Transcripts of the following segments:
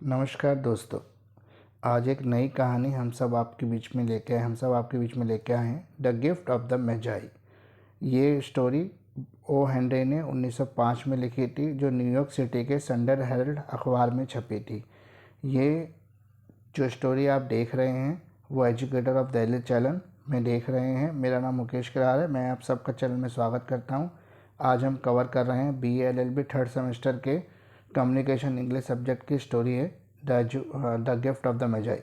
नमस्कार दोस्तों। आज एक नई कहानी हम सब आपके बीच में लेके आए हैं द गिफ्ट ऑफ द मेजाई। ये स्टोरी ओ हेनरी ने 1905 में लिखी थी, जो न्यूयॉर्क सिटी के संडे हेरल्ड अखबार में छपी थी। ये जो स्टोरी आप देख रहे हैं वो एजुकेटर ऑफ दिल्ली चैनल में देख रहे हैं। मेरा नाम मुकेश करार है। मैं आप सबका चैनल में स्वागत करता हूँ। आज हम कवर कर रहे हैं BA-LLB थर्ड सेमेस्टर के कम्युनिकेशन इंग्लिश सब्जेक्ट की स्टोरी है द गिफ्ट ऑफ द मेजाई।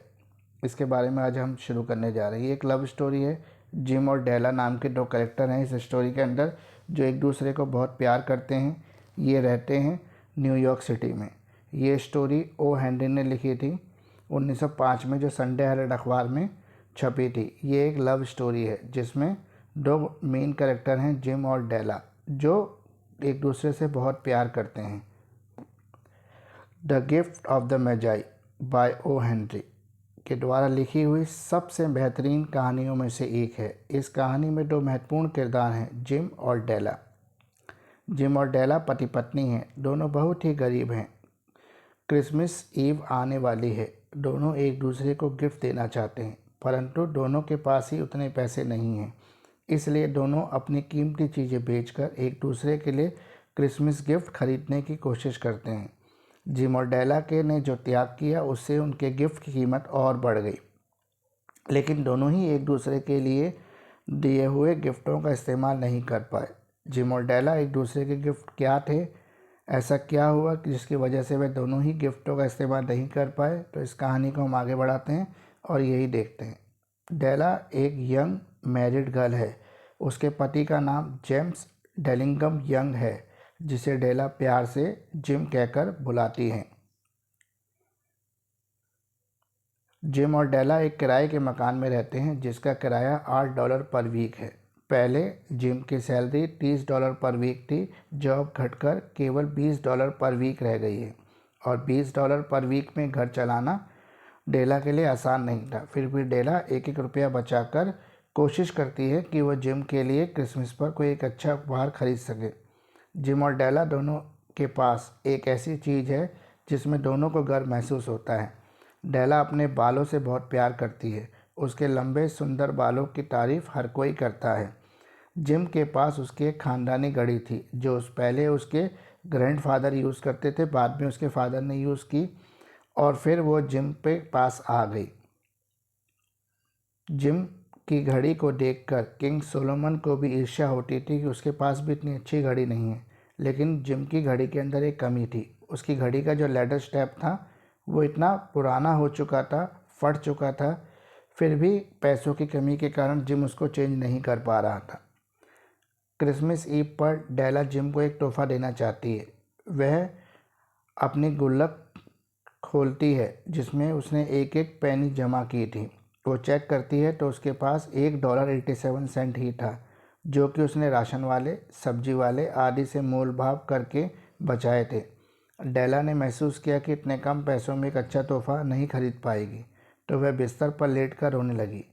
इसके बारे में आज हम शुरू करने जा रहे हैं। ये एक लव स्टोरी है। जिम और डेला नाम के दो कैरेक्टर हैं इस स्टोरी के अंदर, जो एक दूसरे को बहुत प्यार करते हैं। ये रहते हैं न्यूयॉर्क सिटी में। ये स्टोरी ओ हेनरी ने लिखी थी 1905 में, जो संडे हेरल्ड अखबार में छपी थी। ये एक लव स्टोरी है जिसमें दो मेन कैरेक्टर हैं, जिम और डेला, जो एक दूसरे से बहुत प्यार करते हैं। The gift of the magi by O Henry के द्वारा लिखी हुई सबसे बेहतरीन कहानियों में से एक है। इस कहानी में दो महत्वपूर्ण किरदार हैं, जिम और डेला। जिम और डेला पति पत्नी हैं। दोनों बहुत ही गरीब हैं। क्रिसमस ईव आने वाली है। दोनों एक दूसरे को गिफ्ट देना चाहते हैं, परंतु दोनों के पास ही उतने पैसे नहीं हैं। इसलिए दोनों अपनी कीमती चीज़ें बेचकर एक दूसरे के लिए क्रिसमस गिफ्ट खरीदने की कोशिश करते हैं। जिम और डेला के ने जो त्याग किया, उससे उनके गिफ्ट की कीमत और बढ़ गई, लेकिन दोनों ही एक दूसरे के लिए दिए हुए गिफ्टों का इस्तेमाल नहीं कर पाए। जिम और डेला एक दूसरे के गिफ्ट क्या थे, ऐसा क्या हुआ कि जिसकी वजह से वे दोनों ही गिफ्टों का इस्तेमाल नहीं कर पाए। तो इस कहानी को हम आगे बढ़ाते हैं और यही देखते हैं। डेला एक यंग मैरिड गर्ल है। उसके पति का नाम जेम्स डेलिंगम यंग है, जिसे डेला प्यार से जिम कहकर बुलाती हैं। जिम और डेला एक किराए के मकान में रहते हैं, जिसका किराया $8 पर वीक है। पहले जिम की सैलरी $30 पर वीक थी। जॉब घटकर केवल $20 पर वीक रह गई है, और $20 पर वीक में घर चलाना डेला के लिए आसान नहीं था। फिर भी डेला एक एक रुपया बचाकर कोशिश करती है कि वह जिम के लिए क्रिसमस पर कोई एक अच्छा उपहार खरीद सके। जिम और डेला दोनों के पास एक ऐसी चीज़ है जिसमें दोनों को गर्व महसूस होता है। डेला अपने बालों से बहुत प्यार करती है। उसके लंबे सुंदर बालों की तारीफ हर कोई करता है। जिम के पास उसकी एक ख़ानदानी घड़ी थी, जो पहले उसके ग्रैंडफादर यूज़ करते थे, बाद में उसके फादर ने यूज़ की, और फिर वो जिम पे पास आ गई। जिम की घड़ी को देखकर किंग सोलोमन को भी ईर्ष्या होती थी कि उसके पास भी इतनी अच्छी घड़ी नहीं है। लेकिन जिम की घड़ी के अंदर एक कमी थी। उसकी घड़ी का जो लेडर स्टेप था वो इतना पुराना हो चुका था, फट चुका था। फिर भी पैसों की कमी के कारण जिम उसको चेंज नहीं कर पा रहा था। क्रिसमस ईव पर डेला जिम को एक तोहफा देना चाहती है। वह अपनी गुल्लक खोलती है जिसमें उसने एक एक पेनी जमा की थी। वो चेक करती है तो उसके पास $1.87 ही था, जो कि उसने राशन वाले, सब्जी वाले आदि से मोल भाव करके बचाए थे। डेला ने महसूस किया कि इतने कम पैसों में एक अच्छा तोहफा नहीं खरीद पाएगी, तो वह बिस्तर पर लेटकर रोने लगी।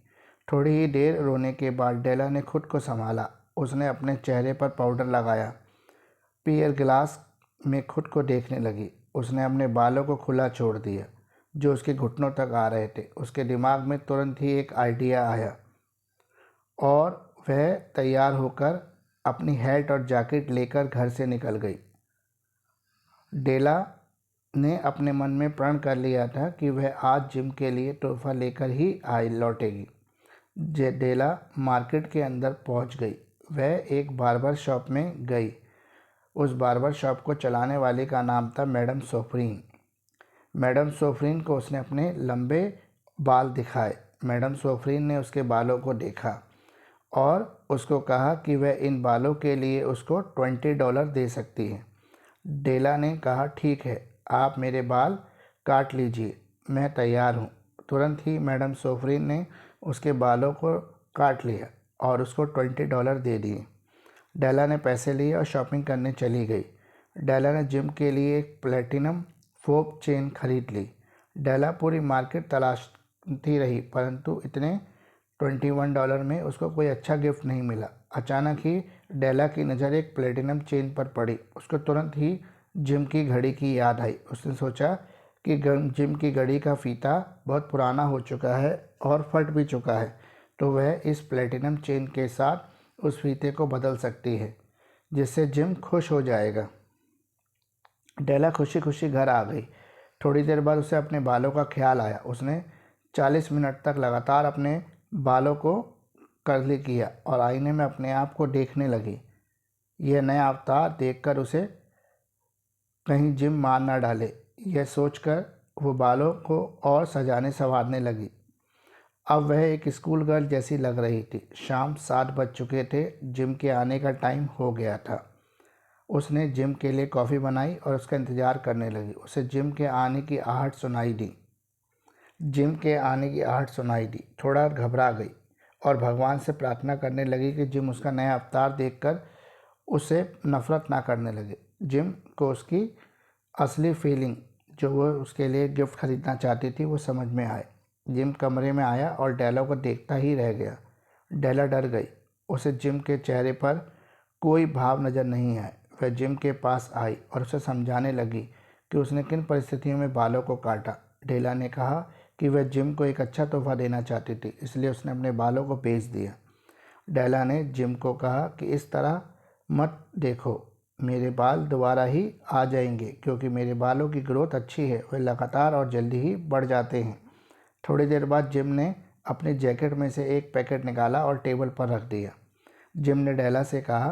थोड़ी ही देर रोने के बाद डेला ने खुद को संभाला। उसने अपने चेहरे पर पाउडर लगाया, पियर ग्लास में खुद को देखने लगी। उसने अपने बालों को खुला छोड़ दिया, जो उसके घुटनों तक आ रहे थे। उसके दिमाग में तुरंत ही एक आइडिया आया, और वह तैयार होकर अपनी हैट और जैकेट लेकर घर से निकल गई। डेला ने अपने मन में प्रण कर लिया था कि वह आज जिम के लिए तोहफा लेकर ही लौटेगी। डेला मार्केट के अंदर पहुंच गई। वह एक बार्बर शॉप में गई। उस बार्बर शॉप को चलाने वाले का नाम था मैडम सोफरीन। मैडम सोफरीन को उसने अपने लंबे बाल दिखाए। मैडम सोफरीन ने उसके बालों को देखा और उसको कहा कि वह इन बालों के लिए उसको $20 दे सकती है। डेला ने कहा, ठीक है, आप मेरे बाल काट लीजिए, मैं तैयार हूँ। तुरंत ही मैडम सोफरीन ने उसके बालों को काट लिया और उसको $20 दे दिए। डेला ने पैसे लिए और शॉपिंग करने चली गई। डेला ने जिम के लिए एक प्लेटिनम फोक चेन खरीद ली। डेला पूरी मार्केट तलाशती रही, परंतु इतने $21 में उसको कोई अच्छा गिफ्ट नहीं मिला। अचानक ही डेला की नज़र एक प्लेटिनम चेन पर पड़ी। उसको तुरंत ही जिम की घड़ी की याद आई। उसने सोचा कि जिम की घड़ी का फीता बहुत पुराना हो चुका है और फट भी चुका है, तो वह इस प्लेटिनम चेन के साथ उस फीते को बदल सकती है, जिससे जिम खुश हो जाएगा। डेला खुशी खुशी घर आ गई। थोड़ी देर बाद उसे अपने बालों का ख्याल आया। उसने 40 मिनट तक लगातार अपने बालों को कर्ली किया और आईने में अपने आप को देखने लगी। यह नया अवतार देखकर उसे कहीं जिम मार ना डाले, यह सोचकर वो बालों को और सजाने संवारने लगी। अब वह एक स्कूल गर्ल जैसी लग रही थी। शाम 7 बज चुके थे। जिम के आने का टाइम हो गया था। उसने जिम के लिए कॉफ़ी बनाई और उसका इंतज़ार करने लगी। उसे जिम के आने की आहट सुनाई दी। थोड़ा घबरा गई और भगवान से प्रार्थना करने लगी कि जिम उसका नया अवतार देखकर उसे नफ़रत ना करने लगे। जिम को उसकी असली फीलिंग, जो वो उसके लिए गिफ्ट खरीदना चाहती थी, वो समझ में आए। जिम कमरे में आया और डेला को देखता ही रह गया। डेला डर गई। उसे जिम के चेहरे पर कोई भाव नज़र नहीं आया। वह जिम के पास आई और उसे समझाने लगी कि उसने किन परिस्थितियों में बालों को काटा। डेला ने कहा कि वह जिम को एक अच्छा तोहफा देना चाहती थी, इसलिए उसने अपने बालों को बेच दिया। डेला ने जिम को कहा कि इस तरह मत देखो, मेरे बाल दोबारा ही आ जाएंगे क्योंकि मेरे बालों की ग्रोथ अच्छी है, वे लगातार और जल्दी ही बढ़ जाते हैं। थोड़ी देर बाद जिम ने अपनी जैकेट में से एक पैकेट निकाला और टेबल पर रख दिया। जिम ने डेला से कहा,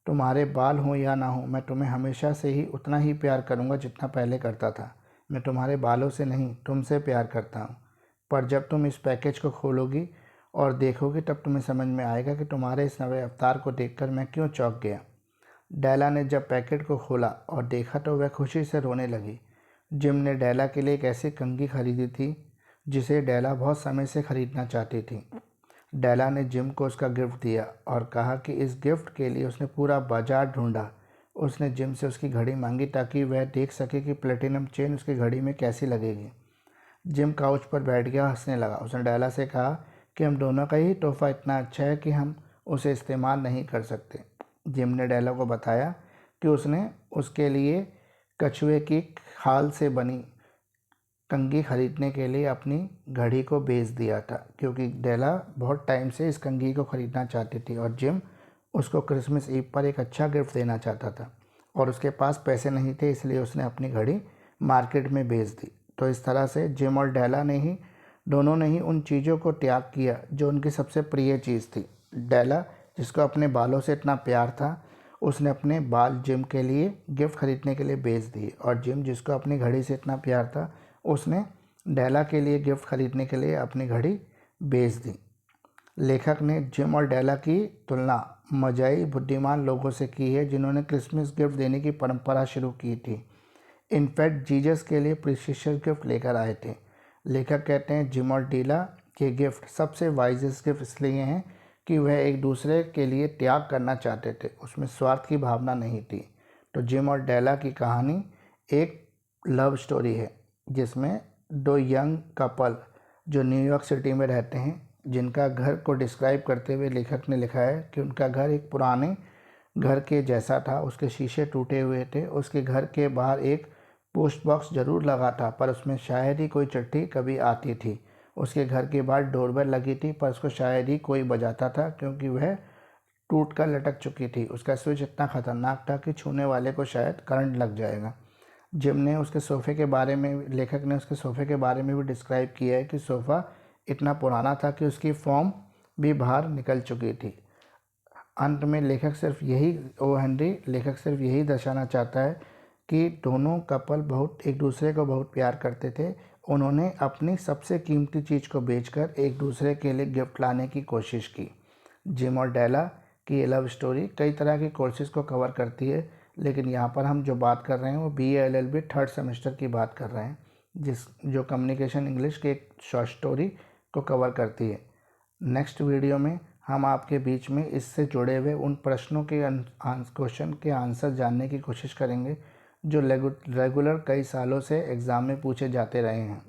तुम्हारे बाल हों या ना हों, मैं तुम्हें हमेशा से ही उतना ही प्यार करूंगा जितना पहले करता था। मैं तुम्हारे बालों से नहीं, तुमसे प्यार करता हूँ। पर जब तुम इस पैकेज को खोलोगी और देखोगी, तब तुम्हें समझ में आएगा कि तुम्हारे इस नए अवतार को देखकर मैं क्यों चौंक गया। डेला ने जब पैकेट को खोला और देखा तो वह खुशी से रोने लगी। जिम ने डेला के लिए एक ऐसी कंघी खरीदी थी जिसे डेला बहुत समय से खरीदना चाहती थी। डेला ने जिम को उसका गिफ्ट दिया और कहा कि इस गिफ्ट के लिए उसने पूरा बाजार ढूंढा। उसने जिम से उसकी घड़ी मांगी ताकि वह देख सके कि प्लेटिनम चेन उसकी घड़ी में कैसी लगेगी। जिम काउच पर बैठ गया, हंसने लगा। उसने डेला से कहा कि हम दोनों का ही तोहफा इतना अच्छा है कि हम उसे इस्तेमाल नहीं कर सकते। जिम ने डेला को बताया कि उसने उसके लिए कछुए की खाल से बनी कंघी खरीदने के लिए अपनी घड़ी को बेच दिया था, क्योंकि डेला बहुत टाइम से इस कंघी को ख़रीदना चाहती थी और जिम उसको क्रिसमस ईव पर एक अच्छा गिफ्ट देना चाहता था और उसके पास पैसे नहीं थे, इसलिए उसने अपनी घड़ी मार्केट में बेच दी। तो इस तरह से जिम और डेला ने ही दोनों ने ही उन चीज़ों को त्याग किया जो उनकी सबसे प्रिय चीज़ थी। डेला, जिसको अपने बालों से इतना प्यार था, उसने अपने बाल जिम के लिए गिफ्ट खरीदने के लिए बेच दिए, और जिम, जिसको अपनी घड़ी से इतना प्यार था, उसने डेला के लिए गिफ्ट खरीदने के लिए अपनी घड़ी बेच दी। लेखक ने जिम और डेला की तुलना मजाई बुद्धिमान लोगों से की है जिन्होंने क्रिसमस गिफ्ट देने की परंपरा शुरू की थी। इनफैक्ट जीसस के लिए प्रीशियस गिफ्ट लेकर आए थे। लेखक कहते हैं जिम और डेला के गिफ्ट सबसे वाइजेस्ट गिफ्ट इसलिए हैं कि वह एक दूसरे के लिए त्याग करना चाहते थे, उसमें स्वार्थ की भावना नहीं थी। तो जिम और डेला की कहानी एक लव स्टोरी है जिसमें दो यंग कपल जो न्यूयॉर्क सिटी में रहते हैं, जिनका घर को डिस्क्राइब करते हुए लेखक ने लिखा है कि उनका घर एक पुराने घर के जैसा था। उसके शीशे टूटे हुए थे। उसके घर के बाहर एक पोस्ट बॉक्स ज़रूर लगा था, पर उसमें शायद ही कोई चिट्ठी कभी आती थी। उसके घर के बाहर डोरबेल लगी थी, पर उसको शायद ही कोई बजाता था क्योंकि वह टूट कर लटक चुकी थी। उसका स्विच इतना ख़तरनाक था कि छूने वाले को शायद करंट लग जाएगा। जिम ने उसके सोफ़े के बारे में लेखक ने उसके सोफ़े के बारे में भी डिस्क्राइब किया है कि सोफ़ा इतना पुराना था कि उसकी फॉर्म भी बाहर निकल चुकी थी। अंत में लेखक सिर्फ यही दर्शाना चाहता है कि दोनों कपल एक दूसरे को बहुत प्यार करते थे। उन्होंने अपनी सबसे कीमती चीज़ को बेचकर एक दूसरे के लिए गिफ्ट लाने की कोशिश की। जिम और डेला की ये लव स्टोरी कई तरह की कोर्सेज़ को कवर करती है, लेकिन यहाँ पर हम जो बात कर रहे हैं वो BA LLB 3rd सेमेस्टर की बात कर रहे हैं, जो कम्युनिकेशन इंग्लिश के एक शॉर्ट स्टोरी को कवर करती है। नेक्स्ट वीडियो में हम आपके बीच में इससे जुड़े हुए उन प्रश्नों के क्वेश्चन के आंसर जानने की कोशिश करेंगे जो रेगुलर कई सालों से एग्ज़ाम में पूछे जाते रहे हैं।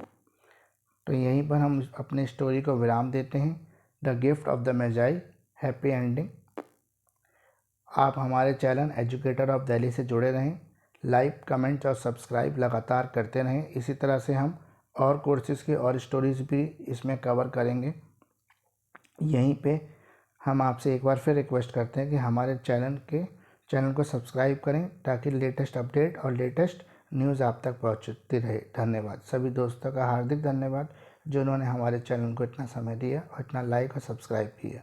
तो यहीं पर हम अपनी स्टोरी को विराम देते हैं। The gift of the magi, happy ending. आप हमारे चैनल एजुकेटर ऑफ दिल्ली से जुड़े रहें। लाइक, कमेंट और सब्सक्राइब लगातार करते रहें। इसी तरह से हम और कोर्सेज़ की और स्टोरीज़ भी इसमें कवर करेंगे। यहीं पे हम आपसे एक बार फिर रिक्वेस्ट करते हैं कि हमारे चैनल को सब्सक्राइब करें ताकि लेटेस्ट अपडेट और लेटेस्ट न्यूज़ आप तक पहुंचती रहे। धन्यवाद। सभी दोस्तों का हार्दिक धन्यवाद जो उन्होंने हमारे चैनल को इतना समय दिया और इतना लाइक और सब्सक्राइब किया।